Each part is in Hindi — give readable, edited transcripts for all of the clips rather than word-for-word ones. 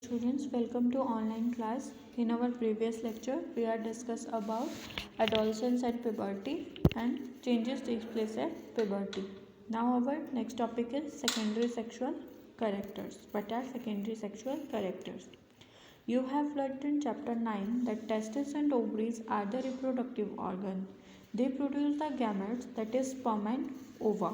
Students, welcome to online class. In our previous lecture, we are discussed about adolescence and puberty and changes takes place at puberty. Now our next topic is secondary sexual characters. What are secondary sexual characters? You have learnt in chapter 9 that testes and ovaries are the reproductive organ. They produce the gametes, that is sperm and ova.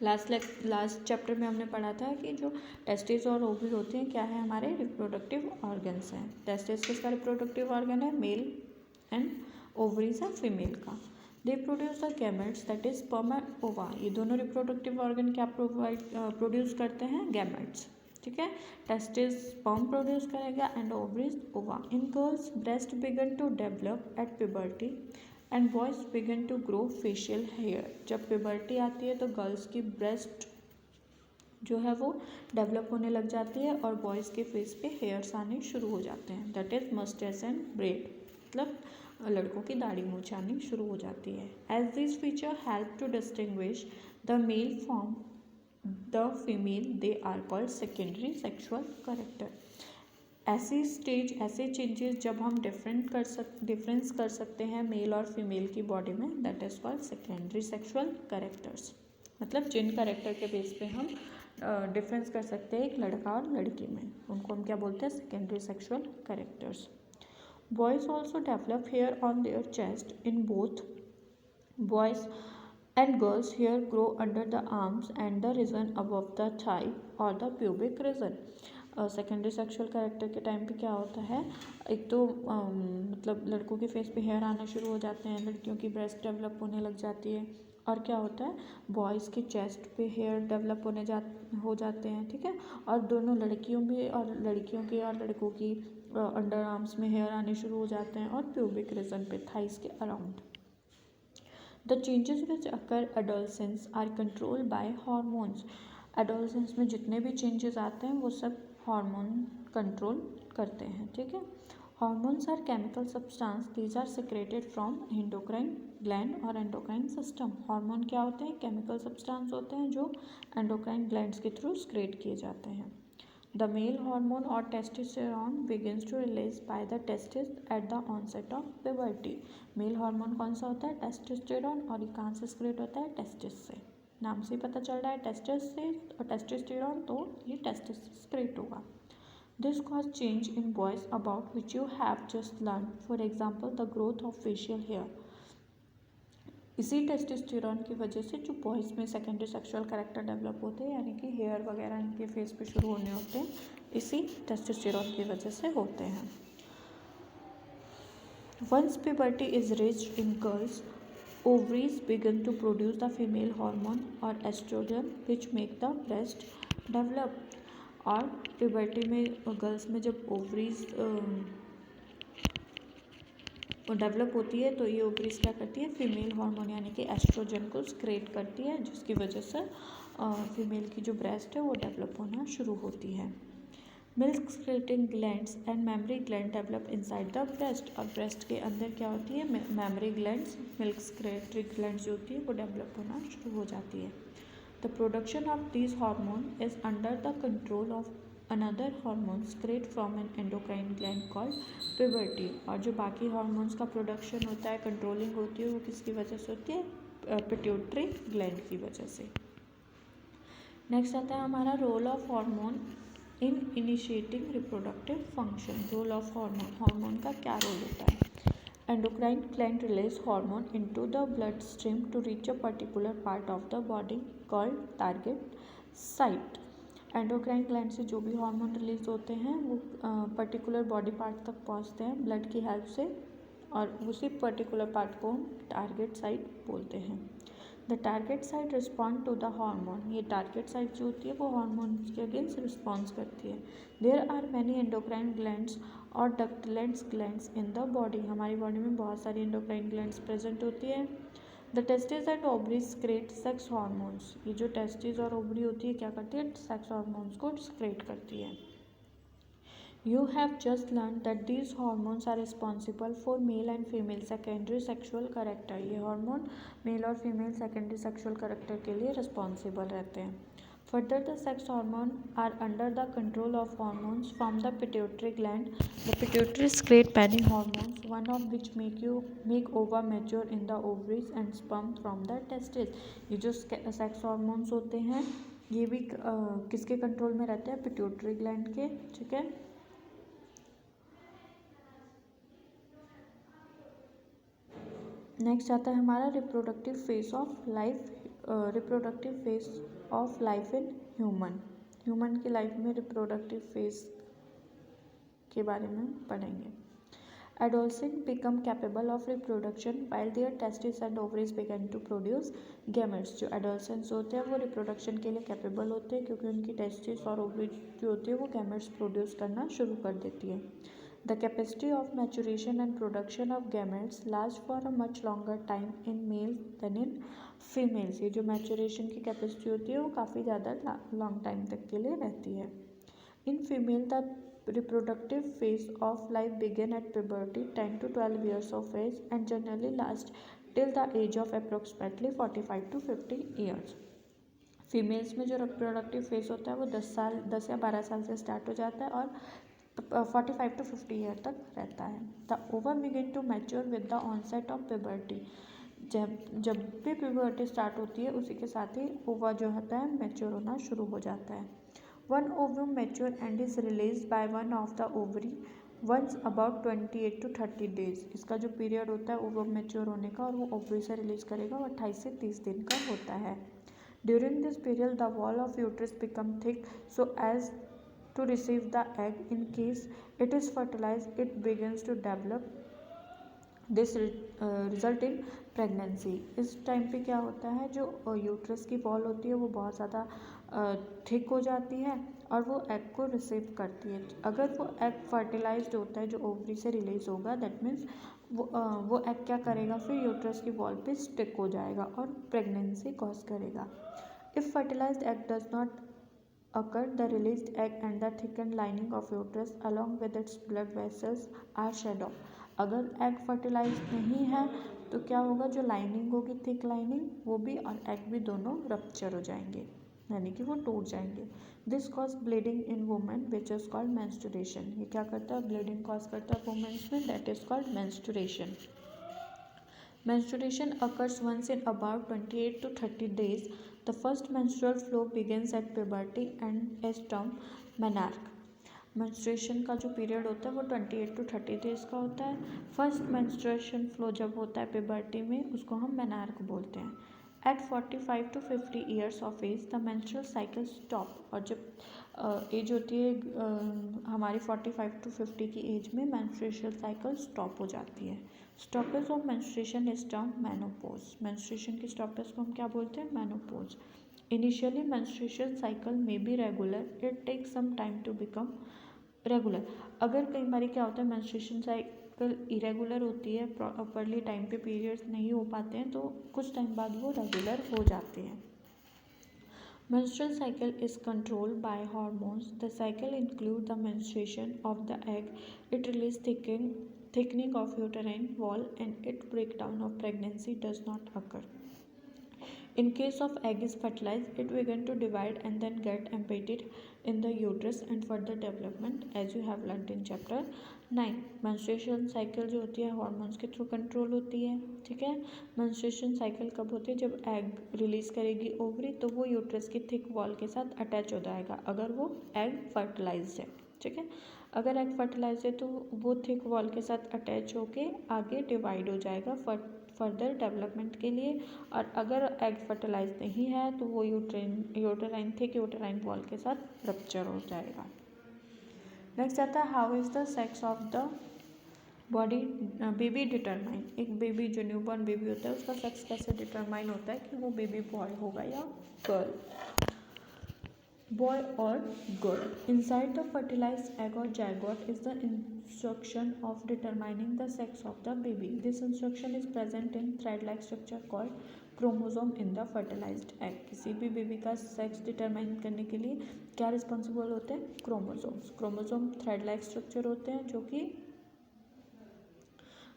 Last chapter में हमने पढ़ा था कि जो टेस्टिस और ओवरी होते हैं क्या है, हमारे रिप्रोडक्टिव ऑर्गन्स हैं. टेस्टिस किसका रिप्रोडक्टिव ऑर्गन है? मेल. एंड ओवरीज है फीमेल का. They produce the gametes, that is sperm and ओवा. ये दोनों रिप्रोडक्टिव ऑर्गन क्या प्रोड्यूस करते हैं? गैमेट्स. ठीक है. टेस्टिस स्पर्म प्रोड्यूस करेगा and ovaries ova. In girls breast begin to develop at puberty and boys begin to grow facial hair. जब प्यूबर्टी आती है तो गर्ल्स की ब्रेस्ट जो है वो डेवलप होने लग जाती है और बॉयज़ के फेस पे हेयर्स आने शुरू हो जाते हैं. That is moustache and bread, मतलब लड़कों की दाढ़ी मूंछ आनी शुरू हो जाती है. As this feature help to distinguish the male from the female, they are called secondary sexual character. ऐसी स्टेज, ऐसे चेंजेस जब हम डिफरेंस कर सकते हैं मेल और फीमेल की बॉडी में, that is called secondary sexual characters. मतलब जिन कैरेक्टर के बेस पे हम डिफरेंस कर सकते हैं एक लड़का और लड़की में, उनको हम क्या बोलते हैं? Secondary sexual characters. Boys also develop hair on their chest. In both boys and girls hair grow under the arms and the region above the thigh or the pubic region. Secondary sexual character के टाइम पे क्या होता है, एक तो मतलब लड़कों के फेस पे हेयर आना शुरू हो जाते हैं, लड़कियों की ब्रेस्ट डेवलप होने लग जाती है, और क्या होता है बॉयज़ के चेस्ट पे हेयर डेवलप हो जाते हैं. ठीक है. और दोनों लड़कियों में और लड़कियों के और लड़कों की अंडर आर्म्स में हेयर आने शुरू हो जाते हैं और प्यूबिक रीजन पे, थाइस के around. The changes which occur adolescence are controlled by hormones. Adolescence में जितने भी चेंजेस आते हैं वो सब हार्मोन कंट्रोल करते हैं. ठीक है. Hormones are chemical substance, these are secreted from endocrine gland और एंडोक्राइन सिस्टम. हार्मोन क्या होते हैं? केमिकल सब्सटेंस होते हैं जो एंडोक्राइन ग्लैंड्स के थ्रू सेक्रेट किए जाते हैं. The male hormone or testosterone begins to release by the testes at the onset of puberty. Male hormone कौन सा होता है? टेस्टोस्टेरोन. और ये कहाँ से सेक्रेट होता है? टेस्टिस से. नाम से ही पता चल रहा है टेस्टिस से और टेस्टोस्टेरोन, तो ये टेस्टिस से सेक्रेट होगा. This cause change in boys about which you have just learned. For example, the growth of facial hair. इसी टेस्टोस्टेरोन की वजह से जो बॉयज़ में सेकेंडरी सेक्शुअल कैरेक्टर डेवलप होते हैं, यानी कि हेयर वगैरह इनके फेस पे शुरू होने होते हैं, इसी टेस्टोस्टेरोन की वजह से होते हैं. Once puberty is reached in girls, ovaries begin to produce the female hormone or estrogen which make the breast develop. और puberty में गर्ल्स में जब ओवरीज डेवलप होती है तो ये ओवरीज क्या करती है? फीमेल हार्मोन यानी कि एस्ट्रोजन को सेक्रेट करती है, जिसकी वजह से फीमेल की जो ब्रेस्ट है वो डेवलप होना शुरू होती है. Milk secreting glands and mammary gland develop inside the breast. और ब्रेस्ट के अंदर क्या होती है? Mammary glands, milk secretary glands जो होती है वो डेवलप होना शुरू हो जाती है. The production of this hormone is under the control of another hormone secrete from an endocrine gland called puberty. और जो बाकी हार्मोन्स का प्रोडक्शन होता है, कंट्रोलिंग होती है, वो किसकी वजह से होती है? पिट्यूटरी ग्लैंड की वजह से. नेक्स्ट आता है हमारा role of hormone in initiating reproductive function. Role of hormone, hormone का क्या रोल होता है? Endocrine gland release hormone into the blood stream to reach a particular part of the body called target site. Endocrine gland से जो भी हार्मोन रिलीज होते हैं वो पर्टिकुलर बॉडी पार्ट तक पहुंचते हैं ब्लड की हेल्प से, और उसी पर्टिकुलर पार्ट को हम टारगेट साइट बोलते हैं. The target site respond to the hormone. ये टारगेट साइट जो होती है वो हार्मोन के अगेंस्ट रिस्पॉन्स करती है. There are many endocrine glands और ductless glands in the body. हमारी बॉडी में बहुत सारी एंडोक्राइन ग्लैंड्स प्रेजेंट होती है. The testis and ovaries secrete sex hormones. ये जो टेस्टिस और ओवरी होती है क्या करती है? सेक्स हार्मोन्स को सेक्रेट करती है. You have just learn that these hormones are responsible for male and female secondary sexual character. ये हार्मोन मेल और फीमेल सेकेंडरी सेक्शुअल कैरेक्टर के लिए रिस्पॉन्सिबल रहते हैं. Further, the sex hormones are under the control of hormones from the pituitary gland. The pituitary secretes many hormones, one of which make ova mature in the ovaries and sperm from the testes. ये जो सेक्स हॉर्मोन्स होते हैं ये भी किसके कंट्रोल में रहते हैं? पिट्यूटरी ग्लैंड के, ठीक है। नेक्स्ट आता है हमारा reproductive phase of life. Reproductive phase of life in human की लाइफ में रिप्रोडक्टिव फेज के बारे में पढ़ेंगे। Adolescents become capable of reproduction while their testes and ovaries begin to produce gametes। जो adolescents होते हैं वो रिप्रोडक्शन के लिए कैपेबल होते हैं क्योंकि उनकी टेस्टिस और ओवरी जो होती है वो गैमेट्स प्रोड्यूस करना शुरू कर देती है। The capacity of maturation and production of gametes lasts for a much longer time in males than in females। ये जो मैचुरेशन की कैपेसिटी होती है वो काफ़ी ज़्यादा लॉन्ग टाइम तक के लिए रहती है। In female, the reproductive phase of life begins at puberty, 10 to 12 years of age, and generally lasts till the age of approximately 45 to 50 years। Females में जो रिप्रोडक्टिव फेज होता है वो 10 या 12 साल से स्टार्ट हो जाता है और 45 to 50 ईयर तक रहता है। The over begin to mature with the onset of puberty. जब भी प्यूबर्टी स्टार्ट होती है उसी के साथ ही ओवा जो होता है मैच्योर होना शुरू हो जाता है। One ovum mature and is release by one of the ovary once about 28 to 30 days. इसका जो पीरियड होता है ओवम मैच्योर होने का और वो ओवरी से रिलीज करेगा वो 28 से 30 दिन का होता है। During this period the wall of uterus become thick so as to receive the egg. In case it is fertilized, it begins to develop. This result in pregnancy। इस टाइम पे क्या होता है जो यूट्रस की वॉल होती है वो बहुत ज़्यादा थिक हो जाती है और वो एग को रिसीव करती है। अगर वो एग फर्टिलाइज्ड होता है जो ओवरी से रिलीज होगा दैट मीन्स वो एग क्या करेगा फिर यूट्रस की वॉल पे स्टिक हो जाएगा और प्रेगनेंसी कॉज करेगा। If fertilized egg does not occur, the released egg and the thickened lining of uterus along with its blood vessels are shed off। अगर एग फर्टिलाइज्ड नहीं है तो क्या होगा जो लाइनिंग होगी थिक लाइनिंग वो भी और एग भी दोनों रप्चर हो जाएंगे यानी कि वो टूट जाएंगे। This cause bleeding in women which is called menstruation. ये क्या करता है ब्लीडिंग कॉज करता है वुमेन्स में that is called menstruation. Menstruation occurs once in about 28 to 30 days। The first menstrual flow begins at puberty and is termed menarche। menstruation का जो पीरियड होता है वो 28 to 30 डेज का होता है। फर्स्ट menstruation फ्लो जब होता है puberty में उसको हम menarche बोलते हैं। At 45 to 50 years of age the menstrual cycle stop। और जब एज होती है हमारी 45 to 50 की एज में menstrual cycle स्टॉप हो जाती है। Stoppage of menstruation is termed menopause। menstruation की स्टॉपेज को हम क्या बोलते हैं menopause। Initially menstruation cycle may be regular, it takes some time to become regular। अगर कई बार क्या होता है menstruation cycle irregular होती है प्रॉपरली टाइम पे पीरियड्स नहीं हो पाते हैं तो कुछ टाइम बाद वो रेगुलर हो जाते हैं। Menstrual cycle is controlled by hormones। The cycle includes the menstruation of the egg, it releases thickening of uterine wall and its breakdown of pregnancy does not occur। In case of egg is fertilized, it begin to divide and then get embedded in the uterus and further development as you have learnt in chapter 9। menstruation cycle जो होती है hormones के थ्रू कंट्रोल होती है, ठीक है। menstruation cycle कब होती है जब एग रिलीज करेगी ओवरी तो वो यूट्रस की थिक वॉल के साथ अटैच हो जाएगा अगर वो एग फर्टिलाइज्ड है, ठीक है। अगर एग फर्टिलाइज्ड है तो वो थिक वॉल के साथ अटैच होके आगे डिवाइड हो जाएगा फर्दर डेवलपमेंट के लिए। और अगर एग फर्टिलाइज नहीं है तो वो यूटेराइन थिक यूटेराइन वॉल के साथ रप्चर हो जाएगा। नेक्स्ट आता है how is the sex of the body baby determine. एक बेबी जो न्यूबॉर्न बेबी होता है उसका सेक्स कैसे डिटरमाइन होता है कि वो बेबी बॉय होगा या girl, boy or girl। Inside the fertilized egg or zygote is the instruction of determining the sex of the baby। This instruction is present in thread-like structure called chromosome in the fertilized egg। किसी भी बेबी का सेक्स डिटरमाइन करने के लिए क्या रिस्पॉन्सिबल होते हैं क्रोमोसोम्स। क्रोमोसोम थ्रेड-लाइक स्ट्रक्चर होते हैं जो कि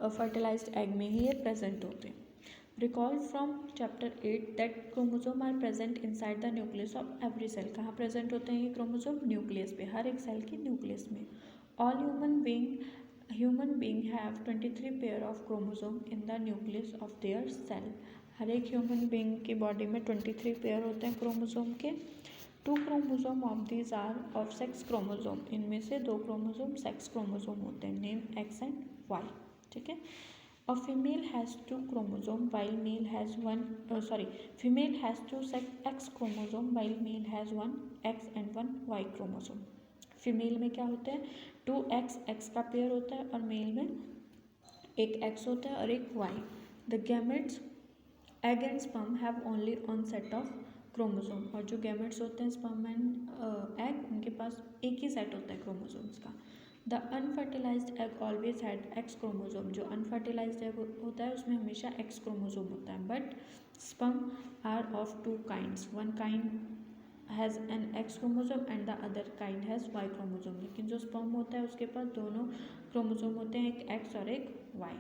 फर्टिलाइज्ड एग में ही ये प्रेजेंट होते हैं। Recall from chapter 8 that chromosome are present inside the nucleus of every cell. कहाँ प्रेजेंट होते हैं ये क्रोमोसोम? न्यूक्लियस पे, हर एक सेल की न्यूक्लियस में। All human being have 23 pair of chromosome in the nucleus of their cell. हर एक ह्यूमन बींग की बॉडी में 23 पेयर होते हैं क्रोमोसोम के। 2 chromosome of these are of sex chromosome. इनमें से 2 क्रोमोसोम सेक्स क्रोमोसोम होते हैं, नेम एक्स एंड वाई। ठीक है। A female has 2 chromosome while male has female has 2 X chromosome while male has 1 X and 1 Y chromosome। Female में क्या होता है? 2 X का पेयर होता है और मेल में एक X होता है और एक Y। The gametes egg and sperm have only one set of chromosome। और जो gametes होते हैं sperm and egg, उनके पास एक ही सेट होता है क्रोमोसोम्स का। The unfertilized egg always had X chromosome. जो अनफर्टिलाइज्ड एग होता है उसमें हमेशा एक्स क्रोमोसोम होता है। But sperm are of 2 kinds, one kind has an X chromosome and the other kind has Y chromosome. लेकिन जो स्पर्म होता है उसके पास दोनों क्रोमोसोम होते हैं, एक एक्स और एक Y.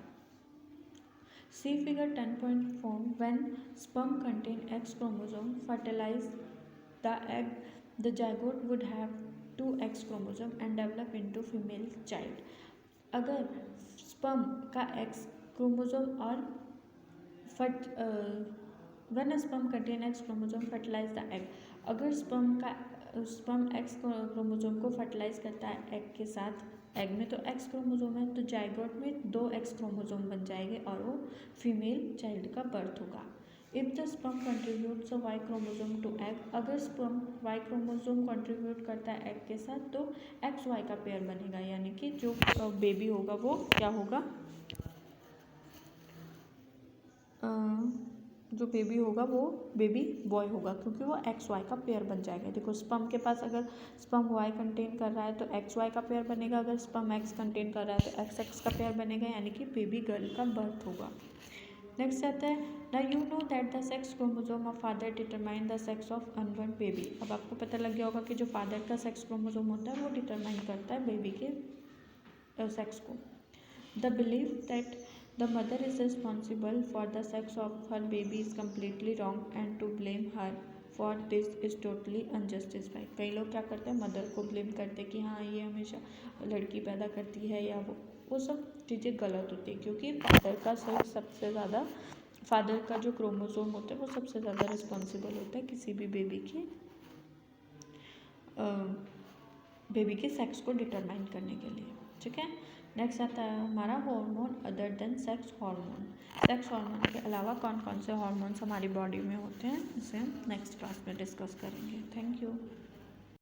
See figure 10.4 when sperm contain X chromosome fertilize the egg the zygote would have 2 X chromosome and develop into female child. अगर स्पर्म का X क्रोमोसोम और when sperm contain X chromosome fertilize the egg. अगर स्पर्म X क्रोमोसोम को फर्टिलाइज करता है एग के साथ, एग में तो X क्रोमोसोम है, तो जाइगोट में 2 X क्रोमोसोम बन जाएंगे और वो फीमेल चाइल्ड का बर्थ होगा। If the sperm contributes a Y chromosome to egg. अगर स्पर्म वाई क्रोमोसोम कंट्रीब्यूट करता है एग के साथ तो एक्स वाई का पेयर बनेगा, यानी कि जो बेबी होगा वो क्या होगा? जो बेबी होगा वो बेबी बॉय होगा, क्योंकि वो एक्स वाई का पेयर बन जाएगा। देखो स्पर्म के पास अगर स्पर्म वाई कंटेन कर रहा है तो एक्स वाई का पेयर बनेगा, अगर स्पर्म एक्स कंटेन कर रहा है तो एक्स एक्स का पेयर बनेगा, यानी कि बेबी गर्ल का बर्थ होगा। नेक्स्ट आता है, ना you know that the sex chromosome of father determine the sex of unborn baby. अब आपको पता लग गया होगा कि जो फादर का सेक्स क्रोमोसोम होता है वो डिटरमाइन करता है बेबी के सेक्स को। The believe that the mother is responsible for the sex of her baby is completely wrong and to blame her for this is totally unjustified. कई लोग क्या करते हैं, मदर को ब्लेम करते हैं कि हाँ ये हमेशा लड़की पैदा करती है, या वो सब चीज़ें गलत होती है, क्योंकि फादर का सेक्स सबसे ज़्यादा, फादर का जो क्रोमोसोम होता है वो सबसे ज़्यादा रिस्पॉन्सिबल होता है किसी भी बेबी के सेक्स को डिटरमाइन करने के लिए। ठीक है। नेक्स्ट आता है हमारा hormone other than sex hormone. Sex hormone के अलावा कौन कौन से हार्मोन्स हमारी बॉडी में होते हैं, इसे हम नेक्स्ट क्लास में डिस्कस करेंगे। Thank you.